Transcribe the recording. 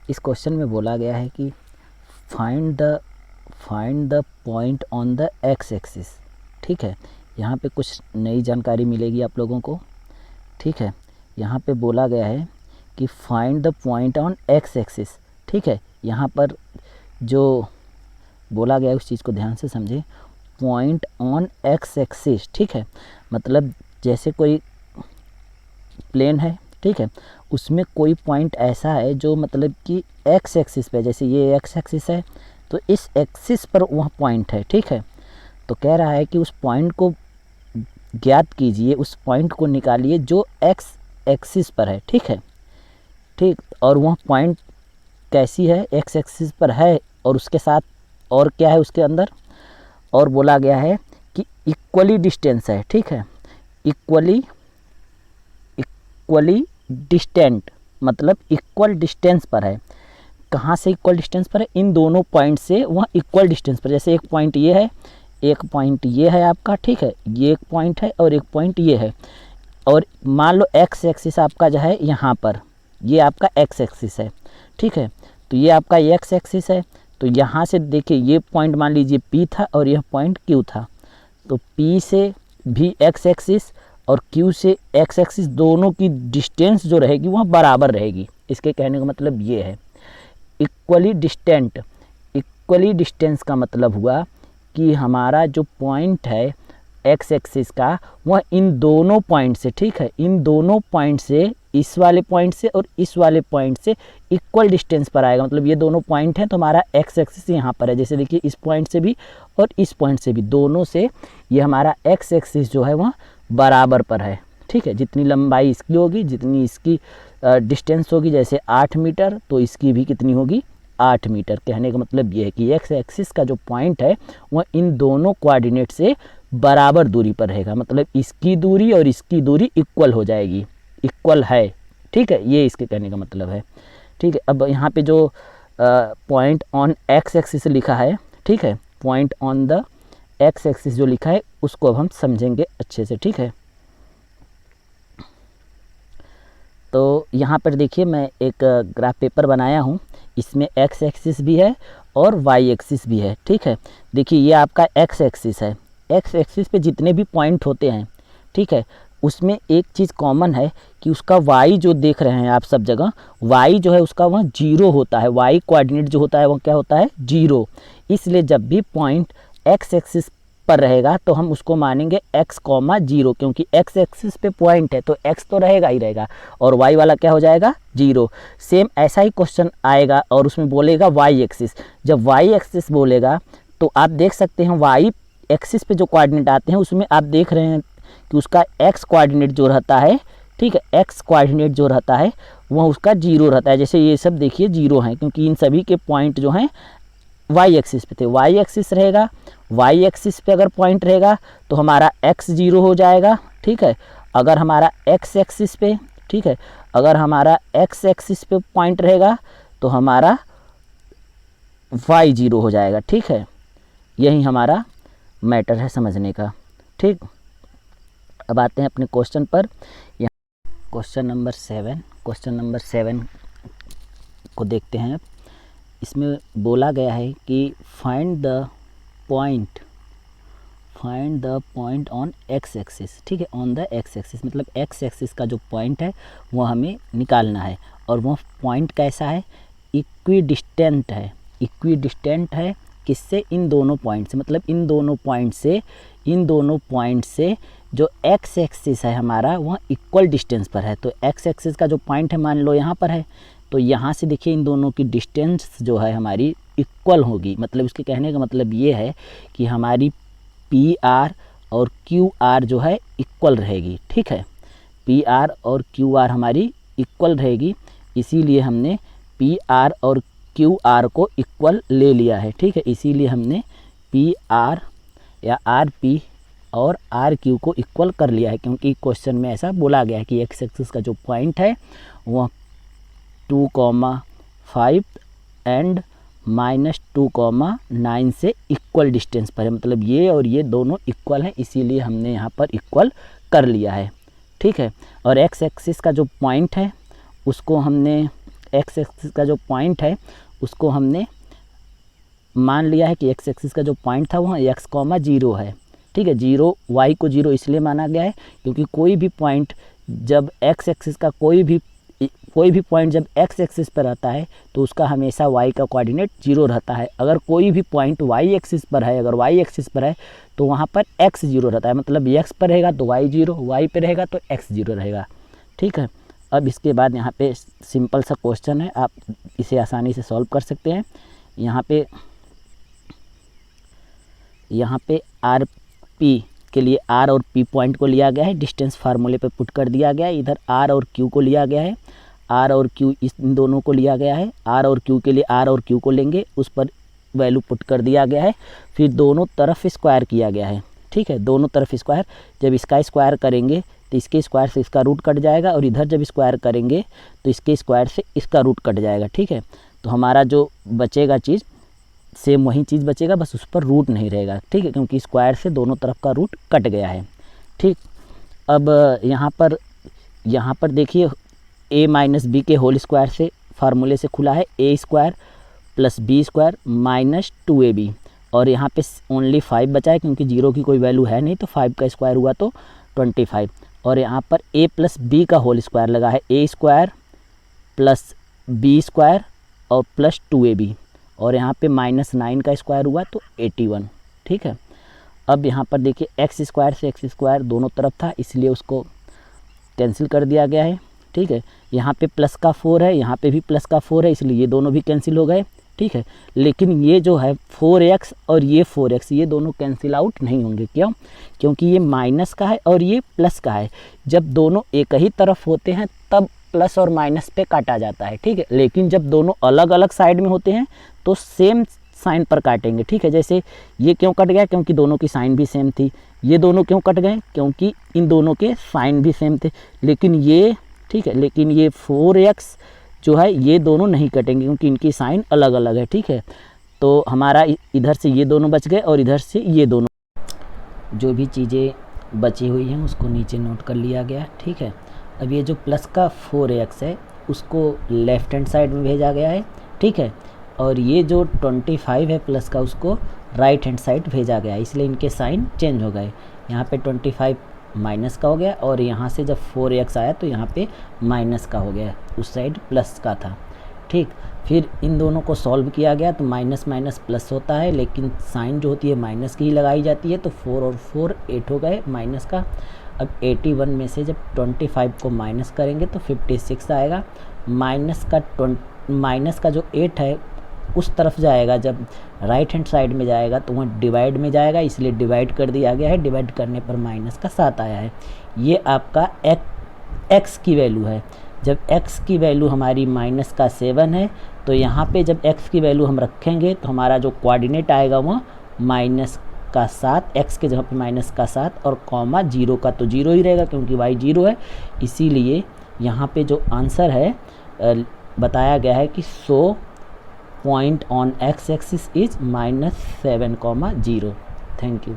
इस क्वेश्चन में बोला गया है कि find the point on the x axis. ठीक है, यहाँ पे कुछ नई जानकारी मिलेगी आप लोगों को। ठीक है, यहाँ पे बोला गया है कि find the point on x axis. ठीक है, यहाँ पर जो बोला गया है उस चीज़ को ध्यान से समझें। पॉइंट ऑन एक्स एक्सिस, ठीक है, मतलब जैसे कोई प्लेन है, ठीक है, उसमें कोई पॉइंट ऐसा है जो मतलब कि एक्स एक्सिस पे, जैसे ये एक्स एक्सिस है तो इस एक्सिस पर वह पॉइंट है। ठीक है, तो कह रहा है कि उस पॉइंट को ज्ञात कीजिए, उस पॉइंट को निकालिए जो एक्स एक्सिस पर है। ठीक है, ठीक, और वह पॉइंट कैसी है, एक्स एक्सिस पर है और उसके साथ और क्या है उसके अंदर, और बोला गया है कि इक्वली डिस्टेंस है। ठीक है, इक्वली डिस्टेंट मतलब इक्वल डिस्टेंस पर है। कहाँ से इक्वल डिस्टेंस पर है, इन दोनों पॉइंट से वह इक्वल डिस्टेंस पर। जैसे एक पॉइंट ये है, एक पॉइंट ये है आपका, ठीक है, ये एक पॉइंट है और एक पॉइंट ये है, और मान लो एक्स एक्सिस आपका जो है यहाँ पर, ये आपका एक्स एक्सिस है। ठीक है, तो ये आपका एक्स एक्सिस है, तो यहाँ से देखिए ये पॉइंट मान लीजिए P था और यह पॉइंट Q था, तो P से भी एक्स एक्सिस और Q से एक्स एक्सिस दोनों की डिस्टेंस जो रहेगी वह बराबर रहेगी। इसके कहने का मतलब ये है इक्वली डिस्टेंट। इक्वली डिस्टेंस का मतलब हुआ कि हमारा जो पॉइंट है एक्स एक्सिस का वह इन दोनों पॉइंट से, ठीक है, इन दोनों पॉइंट से, इस वाले पॉइंट से और इस वाले पॉइंट से इक्वल डिस्टेंस पर आएगा। मतलब ये दोनों पॉइंट हैं तो हमारा एक्स एक्सिस यहाँ पर है, जैसे देखिए इस पॉइंट से भी और इस पॉइंट से भी, दोनों से ये हमारा एक्स एक्सिस जो है वह बराबर पर है। ठीक है, जितनी लंबाई इसकी होगी, जितनी इसकी डिस्टेंस होगी, जैसे 8 मीटर, तो इसकी भी कितनी होगी, 8 मीटर। कहने का मतलब ये है कि एक्स एक्सिस का जो पॉइंट है वह इन दोनों कोऑर्डिनेट से बराबर दूरी पर रहेगा। मतलब इसकी दूरी और इसकी दूरी इक्वल हो जाएगी, इक्वल है। ठीक है, ये इसके कहने का मतलब है। ठीक है, अब यहाँ पे जो पॉइंट ऑन एक्स एक्सिस लिखा है, ठीक है, point on the x axis जो लिखा है उसको अब हम समझेंगे अच्छे से। ठीक है, तो यहाँ पर देखिए मैं एक ग्राफ पेपर बनाया हूँ, इसमें एक्स एक्सिस भी है और वाई एक्सिस भी है। ठीक है, देखिए ये आपका एक्स एक्सिस है। एक्स एक्सिस पे जितने भी पॉइंट होते हैं, ठीक है, उसमें एक चीज़ कॉमन है कि उसका वाई जो देख रहे हैं आप सब जगह, वाई जो है उसका वह 0 होता है। वाई कोऑर्डिनेट जो होता है वह क्या होता है, 0। इसलिए जब भी पॉइंट एक्स एक्सिस पर रहेगा तो हम उसको मानेंगे x, 0, क्योंकि x एक्सिस पे पॉइंट है तो x तो रहेगा ही रहेगा और y वाला क्या हो जाएगा, 0। सेम ऐसा ही क्वेश्चन आएगा और उसमें बोलेगा y एक्सिस। जब y एक्सिस बोलेगा तो आप देख सकते हैं y एक्सिस पे जो कोऑर्डिनेट आते हैं उसमें आप देख रहे हैं कि उसका x कोऑर्डिनेट जो रहता है, ठीक है, x कोऑर्डिनेट जो रहता है वह उसका 0 रहता है। जैसे ये सब देखिए 0 हैं क्योंकि इन सभी के पॉइंट जो हैं वाई एक्सिस पे थे। वाई एक्सिस रहेगा, वाई एक्सिस पे अगर पॉइंट रहेगा तो हमारा x 0 हो जाएगा। ठीक है, अगर हमारा x एक्सिस पे, ठीक है, अगर हमारा x एक्सिस पे पॉइंट रहेगा तो हमारा y 0 हो जाएगा। ठीक है, यही हमारा मैटर है समझने का। ठीक, अब आते हैं अपने क्वेश्चन पर। यहाँ क्वेश्चन नंबर 7 को देखते हैं। इसमें बोला गया है कि find the point on x axis. ठीक है, ऑन द एक्स एक्सिस मतलब एक्स एक्सिस का जो पॉइंट है वो हमें निकालना है और वह पॉइंट कैसा है, इक्विडिस्टेंट है। इक्विडिस्टेंट है किससे, इन दोनों पॉइंट से। मतलब इन दोनों पॉइंट से जो एक्स एक्सिस है हमारा वह इक्वल डिस्टेंस पर है। तो एक्स एक्सिस का जो पॉइंट है मान लो यहाँ पर है, तो यहाँ से देखिए इन दोनों की डिस्टेंस जो है हमारी इक्वल होगी। मतलब इसके कहने का मतलब ये है कि हमारी पी आर और क्यू आर जो है इक्वल रहेगी। ठीक है, पी आर और क्यू आर हमारी इक्वल रहेगी, इसीलिए हमने पी आर और क्यू आर को इक्वल ले लिया है। ठीक है, इसीलिए हमने पी आर या आर पी और आर क्यू को इक्वल कर लिया है, क्योंकि क्वेश्चन में ऐसा बोला गया है कि एक्स एक्सिस का जो पॉइंट है वह 2,5 एंड -2,9 से इक्वल डिस्टेंस पर है। मतलब ये और ये दोनों इक्वल हैं, इसीलिए हमने यहाँ पर इक्वल कर लिया है। ठीक है, और एक्स एक्सिस का जो पॉइंट है उसको हमने एक्स एक्सिस का जो पॉइंट है उसको हमने मान लिया है कि एक्स एक्सिस का जो पॉइंट था वहाँ एक्स कॉमा 0 है, ठीक है। 0 वाई को 0 इसलिए माना गया है क्योंकि कोई भी पॉइंट जब एक्स एक्सिस का कोई भी पॉइंट जब एक्स एक्सिस पर रहता है तो उसका हमेशा वाई का कोऑर्डिनेट 0 रहता है। अगर कोई भी पॉइंट वाई एक्सिस पर है, अगर वाई एक्सिस पर है तो वहाँ पर एक्स 0 रहता है, मतलब एक्स पर रहेगा तो वाई 0, वाई पर रहेगा तो एक्स 0 रहेगा, ठीक है। अब इसके बाद यहाँ पे सिंपल सा क्वेश्चन है, आप इसे आसानी से सॉल्व कर सकते हैं। यहाँ पे आर पी के लिए आर और पी पॉइंट को लिया गया है, डिस्टेंस फार्मूले पे पुट कर दिया गया है। इधर आर और क्यू को लिया गया है, आर और क्यू इन दोनों को लिया गया है। आर और क्यू के लिए आर और क्यू को लेंगे, उस पर वैल्यू पुट कर दिया गया है। फिर दोनों तरफ स्क्वायर किया गया है, ठीक है, दोनों तरफ स्क्वायर। जब इसका स्क्वायर करेंगे तो इसके स्क्वायर से इसका रूट कट जाएगा, और इधर जब स्क्वायर करेंगे तो इसके स्क्वायर से इसका रूट कट जाएगा, ठीक है। तो हमारा जो बचेगा चीज़ सेम वही चीज़ बचेगा, बस उस पर रूट नहीं रहेगा, ठीक है, क्योंकि स्क्वायर से दोनों तरफ का रूट कट गया है, ठीक। अब यहाँ पर देखिए a माइनस बी के होल स्क्वायर से फार्मूले से खुला है a square plus B square minus 2ab, और यहाँ पे ओनली 5 बचा है क्योंकि 0 की कोई वैल्यू है नहीं, तो 5 का स्क्वायर हुआ तो 25, और यहाँ पर a प्लस बी का होल स्क्वायर लगा है, a square plus B square और प्लस 2ab, और यहाँ पे -9 का स्क्वायर हुआ तो 81, ठीक है। अब यहाँ पर देखिए एक्स स्क्वायर से एक्स स्क्वायर दोनों तरफ था इसलिए उसको कैंसिल कर दिया गया है, ठीक है। यहाँ पे प्लस का 4 है, यहाँ पे भी प्लस का 4 है, इसलिए ये दोनों भी कैंसिल हो गए, ठीक है। लेकिन ये जो है 4x और ये 4x ये दोनों कैंसिल आउट नहीं होंगे, क्यों? क्योंकि ये माइनस का है और ये प्लस का है। जब दोनों एक ही तरफ होते हैं तब प्लस और माइनस पे काटा जाता है, ठीक है। लेकिन जब दोनों अलग अलग साइड में होते हैं तो सेम साइन पर काटेंगे, ठीक है। जैसे ये क्यों कट गया? क्योंकि दोनों की साइन भी सेम थी। ये दोनों क्यों कट गए? क्योंकि इन दोनों के साइन भी सेम थे। लेकिन ये, ठीक है, लेकिन ये 4x जो है ये दोनों नहीं कटेंगे क्योंकि इनकी साइन अलग अलग है, ठीक है। तो हमारा इधर से ये दोनों बच गए और इधर से ये दोनों। जो भी चीज़ें बची हुई हैं उसको नीचे नोट कर लिया गया, ठीक है। अब ये जो प्लस का 4x है उसको लेफ़्ट हैंड साइड में भेजा गया है, ठीक है। और ये जो 25 है प्लस का उसको राइट हैंड साइड भेजा गया है, इसलिए इनके साइन चेंज हो गए। यहाँ पे 25 माइनस का हो गया और यहाँ से जब 4x आया तो यहाँ पे माइनस का हो गया, उस साइड प्लस का था, ठीक। फिर इन दोनों को सॉल्व किया गया तो माइनस माइनस प्लस होता है, लेकिन साइन जो होती है माइनस की ही लगाई जाती है। तो 4 और 4 8 हो गए माइनस का। अब 81 में से जब 25 को माइनस करेंगे तो 56 आएगा। माइनस का जो 8 है उस तरफ जाएगा, जब राइट हैंड साइड में जाएगा तो वहाँ डिवाइड में जाएगा, इसलिए डिवाइड कर दिया गया है। डिवाइड करने पर माइनस का 7 आया है। ये आपका x की वैल्यू है। जब x की वैल्यू हमारी -7 है तो यहाँ पे जब x की वैल्यू हम रखेंगे तो हमारा जो कोऑर्डिनेट आएगा वह -7, x के जगह पे -7 और कॉमा 0 का तो 0 ही रहेगा क्योंकि y 0 है। इसीलिए यहाँ पे जो आंसर है बताया गया है कि point on x axis is -7, 0। Thank you.